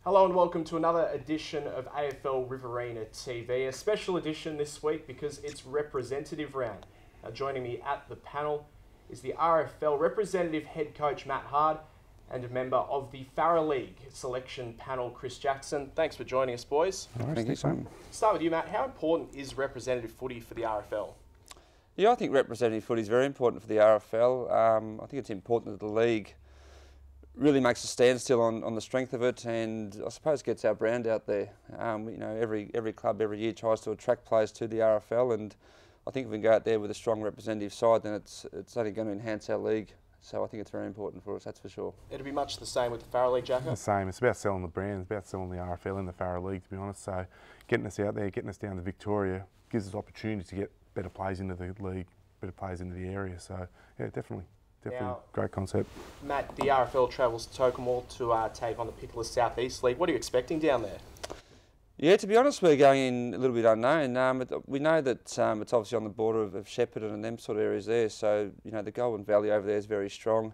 Hello and welcome to another edition of AFL Riverina TV, a special edition this week because it's representative round. Now joining me at the panel is the RFL Representative Head Coach Matt Hard and a member of the AFL League selection panel, Chris Jackson. Thanks for joining us, boys. Thank you, Simon. Start with you, Matt. How important is representative footy for the RFL? Yeah, I think representative footy is very important for the RFL. I think it's important that the league really makes a standstill on the strength of it, and I suppose gets our brand out there. You know, every club every year tries to attract players to the RFL, and I think if we can go out there with a strong representative side, then it's only going to enhance our league. So I think it's very important for us, that's for sure. It'll be much the same with the AFL League, Jacko? The same. It's about selling the brand. It's about selling the RFL and the AFL League, to be honest. So getting us out there, getting us down to Victoria, gives us opportunity to get better players into the league, better players into the area. So yeah, definitely. Now, great concept. Matt, the RFL travels to Tocumwal to take on the Pickler South East League. What are you expecting down there? Yeah, to be honest, we're going in a little bit unknown. We know that it's obviously on the border of Shepparton and them sort of areas there, so you know the Goulburn Valley over there is very strong.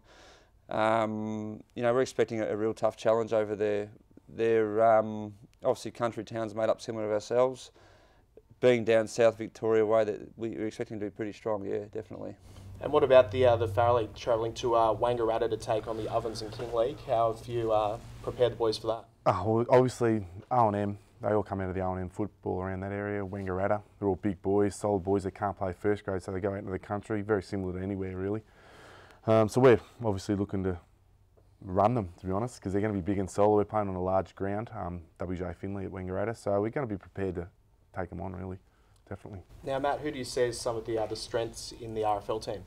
You know, we're expecting a real tough challenge over there. They're obviously country towns made up similar to ourselves. Being down South Victoria way, that we're expecting to be pretty strong. Yeah, definitely. And what about the AFL League travelling to Wangaratta to take on the Ovens and King League? How have you prepared the boys for that? Well, obviously O&M, they all come out of the O&M football around that area. Wangaratta, they're all big boys, solid boys that can't play first grade, so they go out into the country, very similar to anywhere really. So we're obviously looking to run them, to be honest, because they're going to be big and solid. We're playing on a large ground, WJ Finley at Wangaratta, so we're going to be prepared to take them on really. Definitely. Now, Matt, who do you see as some of the other strengths in the RFL team?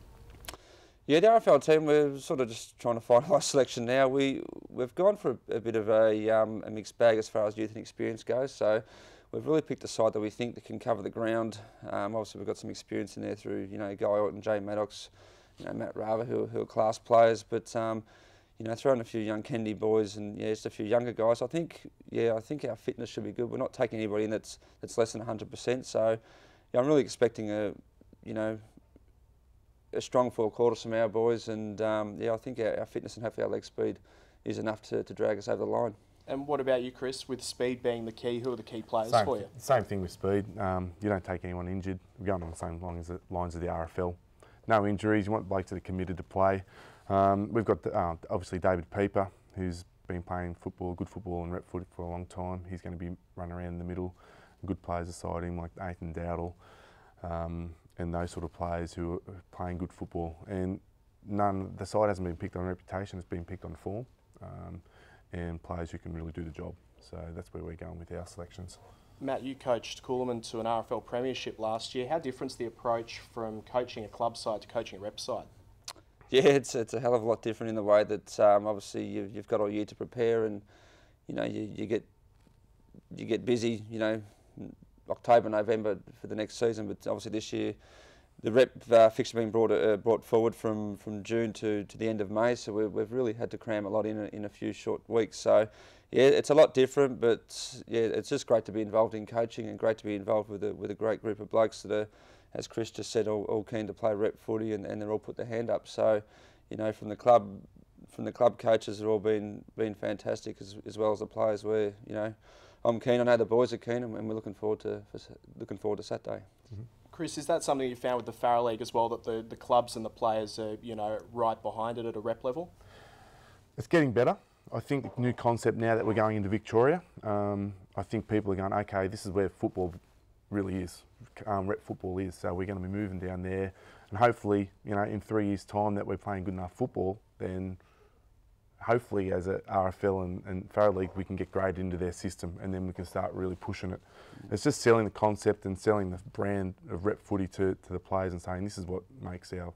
Yeah, the RFL team, we're sort of just trying to finalise selection now. We've gone for a bit of a mixed bag as far as youth and experience goes. So we've really picked a side that we think that can cover the ground. Obviously, we've got some experience in there through Guy Orton, Jay Maddox, Matt Rava, who are class players. But throwing a few young Kennedy boys and just a few younger guys. I think our fitness should be good. We're not taking anybody in that's less than 100%. So I'm really expecting a strong four quarters from our boys, and I think our fitness and hopefully our leg speed is enough to drag us over the line. And what about you, Chris? With speed being the key, who are the key players for you? Same thing with speed. You don't take anyone injured. We're going on the same lines as the RFL. No injuries. You want blokes that are committed to play. We've got obviously David Pieper, who's been playing good football and rep footy for a long time. He's going to be running around in the middle. Good players beside him like Nathan Dowdle and those sort of players who are playing good football. And the side hasn't been picked on reputation, it's been picked on form and players who can really do the job. So that's where we're going with our selections. Matt, you coached Coolman to an RFL premiership last year. How different is the approach from coaching a club side to coaching a rep side? Yeah, it's a hell of a lot different in the way that obviously you've got all year to prepare, and you get busy, October, November for the next season. But obviously this year the rep fixture being brought forward from June to the end of May, so we've really had to cram a lot in a few short weeks. So yeah, it's a lot different, but yeah, it's just great to be involved in coaching and great to be involved with a great group of blokes that are, as Chris just said, all keen to play rep footy, and they're all put their hand up. So from the club coaches have all been fantastic, as well as the players. Where I'm keen. I know the boys are keen, and we're looking forward to Saturday. Mm-hmm. Chris, is that something you found with the AFL League as well, that the clubs and the players are right behind it at a rep level? It's getting better. I think the new concept now that we're going into Victoria, I think people are going, okay, this is where football really is. Rep football is. So we're going to be moving down there, and hopefully, in 3 years' time that we're playing good enough football, then hopefully as a RFL and AFL League we can get graded into their system, and then we can start really pushing it. It's just selling the concept and selling the brand of rep footy to the players and saying this is what makes our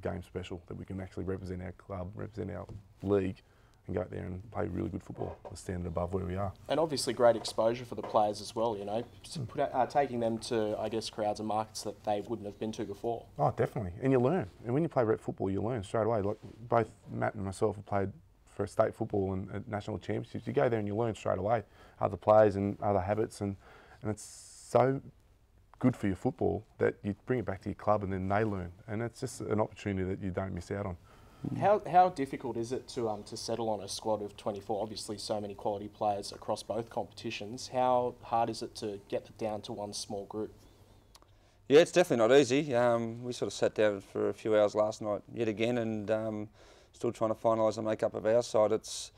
game special, that we can actually represent our club, represent our league, and go out there and play really good football, standing above where we are. And obviously great exposure for the players as well, taking them to, I guess, crowds and markets that they wouldn't have been to before. Oh, definitely. And you learn. And when you play rep football, you learn straight away. Like both Matt and myself have played for state football and at national championships. You go there and you learn straight away other players and other habits, and it's so good for your football that you bring it back to your club and then they learn. And it's just an opportunity that you don't miss out on. How difficult is it to settle on a squad of 24? Obviously, so many quality players across both competitions. How hard is it to get it down to one small group? Yeah, it's definitely not easy. We sort of sat down for a few hours last night yet again, and still trying to finalise the makeup of our side. It's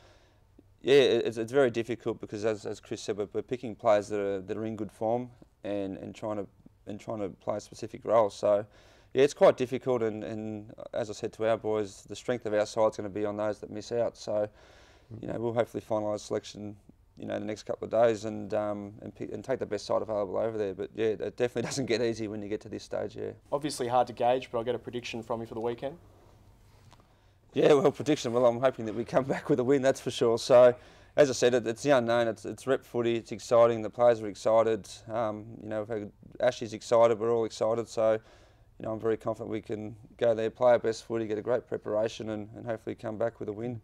very difficult because, as Chris said, we're picking players that are in good form and trying to play a specific role. So yeah, it's quite difficult, and as I said to our boys, the strength of our side's going to be on those that miss out. So we'll hopefully finalise selection the next couple of days and take the best side available over there. But yeah, it definitely doesn't get easy when you get to this stage. Yeah. Obviously hard to gauge, but I'll get a prediction from you for the weekend. Yeah, well, prediction. Well, I'm hoping that we come back with a win. That's for sure. So, as I said, it's the unknown. It's rep footy. It's exciting. The players are excited. We've had Ashley's excited. We're all excited. So, I'm very confident we can go there, play our best footy, get a great preparation, and hopefully come back with a win.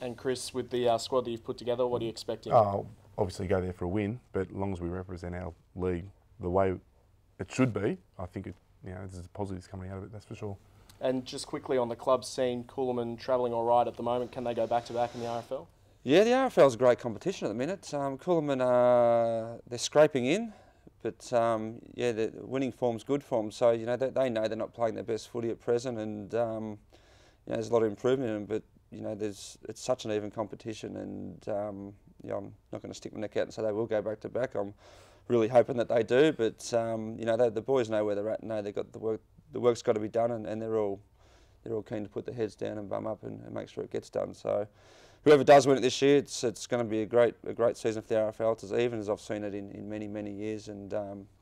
And Chris, with the squad that you've put together, what are you expecting? Oh, obviously go there for a win, but as long as we represent our league the way it should be, I think there's positives coming out of it. That's for sure. And just quickly on the club scene, Coolman travelling all right at the moment. Can they go back to back in the RFL? Yeah, the RFL's a great competition at the minute. Coolman, they're scraping in, but the winning form's good form. So they know they're not playing their best footy at present, and there's a lot of improvement in them. But it's such an even competition, and I'm not going to stick my neck out and say they will go back to back. I'm really hoping that they do, but the boys know where they're at, and know they've got the work. The work's got to be done, and they're all keen to put their heads down and bum up and make sure it gets done. So, whoever does win it this year, it's going to be a great season for the RFL. It's as even as I've seen it in many years, and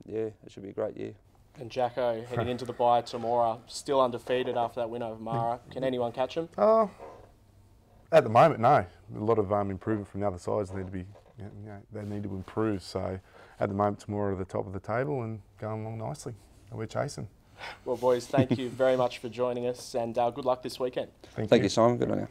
it should be a great year. And Jacko heading into the bye tomorrow, still undefeated after that win over Mara. Can anyone catch him? At the moment, no. A lot of improvement from the other sides need to be. They need to improve. So, at the moment, tomorrow at the top of the table and going along nicely. And we're chasing. Well, boys, thank you very much for joining us, and good luck this weekend. Thank you, Simon. Good on you.